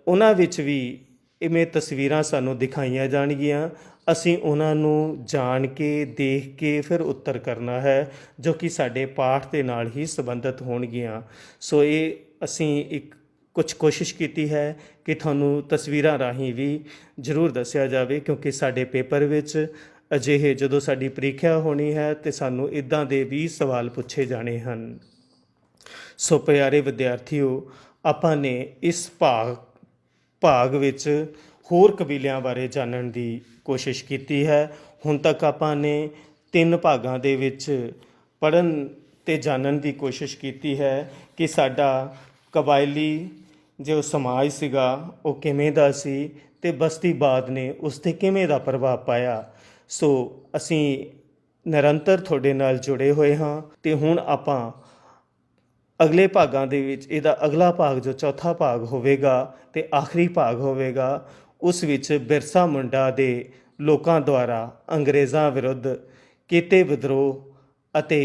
ਉਹਨਾਂ ਵਿੱਚ ਵੀ ਇਵੇਂ ਤਸਵੀਰਾਂ ਸਾਨੂੰ ਦਿਖਾਈਆਂ ਜਾਣਗੀਆਂ। ਅਸੀਂ ਉਹਨਾਂ ਨੂੰ ਜਾਣ ਕੇ, ਦੇਖ ਕੇ ਫਿਰ ਉੱਤਰ ਕਰਨਾ ਹੈ, ਜੋ ਕਿ ਸਾਡੇ ਪਾਠ ਦੇ ਨਾਲ ਹੀ ਸੰਬੰਧਿਤ ਹੋਣਗੀਆਂ। ਸੋ ਇਹ ਅਸੀਂ ਇੱਕ ਕੁਝ ਕੋਸ਼ਿਸ਼ ਕੀਤੀ ਹੈ ਕਿ ਤੁਹਾਨੂੰ ਤਸਵੀਰਾਂ ਰਾਹੀਂ ਵੀ ਜ਼ਰੂਰ ਦੱਸਿਆ ਜਾਵੇ, ਕਿਉਂਕਿ ਸਾਡੇ ਪੇਪਰ ਵਿੱਚ ਅਜਿਹੇ ਜਦੋਂ ਸਾਡੀ ਪ੍ਰੀਖਿਆ ਹੋਣੀ ਹੈ ਤੇ ਸਾਨੂੰ ਇੱਦਾਂ ਦੇ ਵੀ ਸਵਾਲ ਪੁੱਛੇ ਜਾਣੇ ਹਨ। ਸੋ ਪਿਆਰੇ ਵਿਦਿਆਰਥੀਓ, ਆਪਾਂ ਨੇ ਇਸ ਭਾਗ ਵਿੱਚ ਹੋਰ ਕਬੀਲਿਆਂ ਬਾਰੇ ਜਾਣਨ ਦੀ ਕੋਸ਼ਿਸ਼ ਕੀਤੀ ਹੈ। ਹੁਣ ਤੱਕ ਆਪਾਂ ਨੇ 3 ਭਾਗਾਂ ਦੇ ਵਿੱਚ ਪੜ੍ਹਨ ਅਤੇ ਜਾਣਨ ਦੀ ਕੋਸ਼ਿਸ਼ ਕੀਤੀ ਹੈ ਕਿ ਸਾਡਾ ਕਬਾਇਲੀ ਜੋ ਸਮਾਜ ਸੀਗਾ ਉਹ ਕਿਵੇਂ ਦਾ ਸੀ ਅਤੇ ਬਸਤੀਵਾਦ ਨੇ ਉਸ 'ਤੇ ਕਿਵੇਂ ਦਾ ਪ੍ਰਭਾਵ ਪਾਇਆ। ਸੋ ਅਸੀਂ ਨਿਰੰਤਰ ਤੁਹਾਡੇ ਨਾਲ ਜੁੜੇ ਹੋਏ ਹਾਂ ਅਤੇ ਹੁਣ ਆਪਾਂ ਅਗਲੇ ਭਾਗਾਂ ਦੇ ਵਿੱਚ ਇਹਦਾ ਅਗਲਾ ਭਾਗ ਜੋ ਚੌਥਾ ਭਾਗ ਹੋਵੇਗਾ ਅਤੇ ਆਖਰੀ ਭਾਗ ਹੋਵੇਗਾ, ਉਸ ਵਿੱਚ ਬਿਰਸਾ ਮੁੰਡਾ ਦੇ ਲੋਕਾਂ ਦੁਆਰਾ ਅੰਗਰੇਜ਼ਾਂ ਵਿਰੁੱਧ ਕੀਤੇ ਵਿਦਰੋਹ ਅਤੇ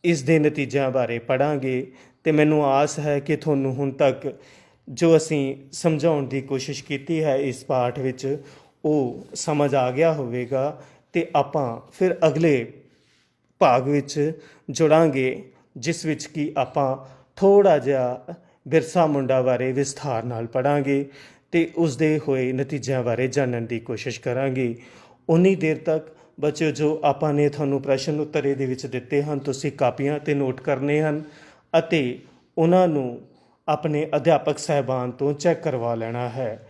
ਇਸ ਦੇ ਨਤੀਜਿਆਂ ਬਾਰੇ ਪੜ੍ਹਾਂਗੇ। ਅਤੇ ਮੈਨੂੰ ਆਸ ਹੈ ਕਿ ਤੁਹਾਨੂੰ ਹੁਣ ਤੱਕ ਜੋ ਅਸੀਂ ਸਮਝਾਉਣ ਦੀ ਕੋਸ਼ਿਸ਼ ਕੀਤੀ ਹੈ ਇਸ ਪਾਠ ਵਿੱਚ ਉਹ ਸਮਝ ਆ ਗਿਆ ਹੋਵੇਗਾ, ਅਤੇ ਆਪਾਂ ਫਿਰ ਅਗਲੇ ਭਾਗ ਵਿੱਚ ਜੁੜਾਂਗੇ, ਜਿਸ ਵਿੱਚ ਕਿ ਆਪਾਂ ਥੋੜ੍ਹਾ ਜਿਹਾ ਬਿਰਸਾ ਮੁੰਡਾ ਬਾਰੇ ਵਿਸਥਾਰ ਨਾਲ ਪੜ੍ਹਾਂਗੇ ਅਤੇ ਉਸ ਦੇ ਹੋਏ ਨਤੀਜਿਆਂ ਬਾਰੇ ਜਾਣਨ ਦੀ ਕੋਸ਼ਿਸ਼ ਕਰਾਂਗੇ। ਉਨੀ ਦੇਰ ਤੱਕ ਬੱਚਿਓ, ਜੋ ਆਪਾਂ ਨੇ ਤੁਹਾਨੂੰ ਪ੍ਰਸ਼ਨ ਉੱਤਰ ਇਹਦੇ ਵਿੱਚ ਦਿੱਤੇ ਹਨ, ਤੁਸੀਂ ਕਾਪੀਆਂ 'ਤੇ ਨੋਟ ਕਰਨੇ ਹਨ ਅਤੇ ਉਹਨਾਂ ਨੂੰ ਆਪਣੇ ਅਧਿਆਪਕ ਸਾਹਿਬਾਨ ਤੋਂ ਚੈੱਕ ਕਰਵਾ ਲੈਣਾ ਹੈ।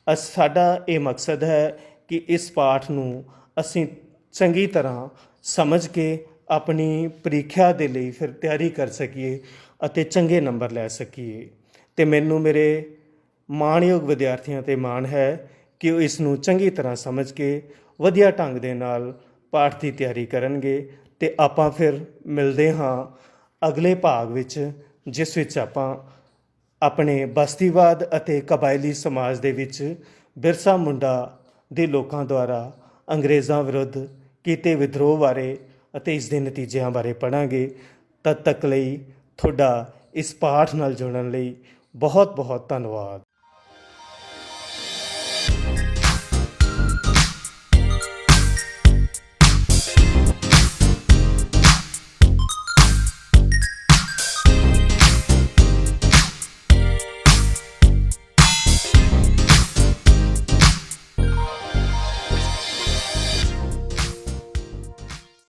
ਸਾਡਾ ਇਹ ਮਕਸਦ ਹੈ ਕਿ ਇਸ ਪਾਠ ਨੂੰ ਅਸੀਂ ਚੰਗੀ ਤਰ੍ਹਾਂ ਸਮਝ ਕੇ ਆਪਣੀ ਪ੍ਰੀਖਿਆ ਦੇ ਲਈ ਫਿਰ ਤਿਆਰੀ ਕਰ ਸਕੀਏ ਅਤੇ ਚੰਗੇ ਨੰਬਰ ਲੈ ਸਕੀਏ। ਅਤੇ ਮੈਨੂੰ ਮੇਰੇ ਮਾਣਯੋਗ ਵਿਦਿਆਰਥੀਆਂ 'ਤੇ ਮਾਣ ਹੈ ਕਿ ਉਹ ਇਸ ਨੂੰ ਚੰਗੀ ਤਰ੍ਹਾਂ ਸਮਝ ਕੇ ਵਧੀਆ ਢੰਗ ਦੇ ਨਾਲ ਪਾਠ ਦੀ ਤਿਆਰੀ ਕਰਨਗੇ। ਅਤੇ ਆਪਾਂ ਫਿਰ ਮਿਲਦੇ ਹਾਂ ਅਗਲੇ ਭਾਗ ਵਿੱਚ, ਜਿਸ ਵਿੱਚ ਆਪਾਂ ਆਪਣੇ ਬਸਤੀਵਾਦ ਅਤੇ ਕਬਾਇਲੀ ਸਮਾਜ ਦੇ ਵਿੱਚ ਬਿਰਸਾ ਮੁੰਡਾ ਦੇ ਲੋਕਾਂ ਦੁਆਰਾ ਅੰਗਰੇਜ਼ਾਂ ਵਿਰੁੱਧ ਕੀਤੇ ਵਿਦਰੋਹ ਬਾਰੇ ਅਤੇ ਇਸ ਦੇ ਨਤੀਜਿਆਂ ਬਾਰੇ ਪੜ੍ਹਾਂਗੇ। ਤਦ ਤੱਕ ਲਈ ਤੁਹਾਡਾ ਇਸ ਪਾਠ ਨਾਲ ਜੁੜਨ ਲਈ ਬਹੁਤ ਬਹੁਤ ਧੰਨਵਾਦ।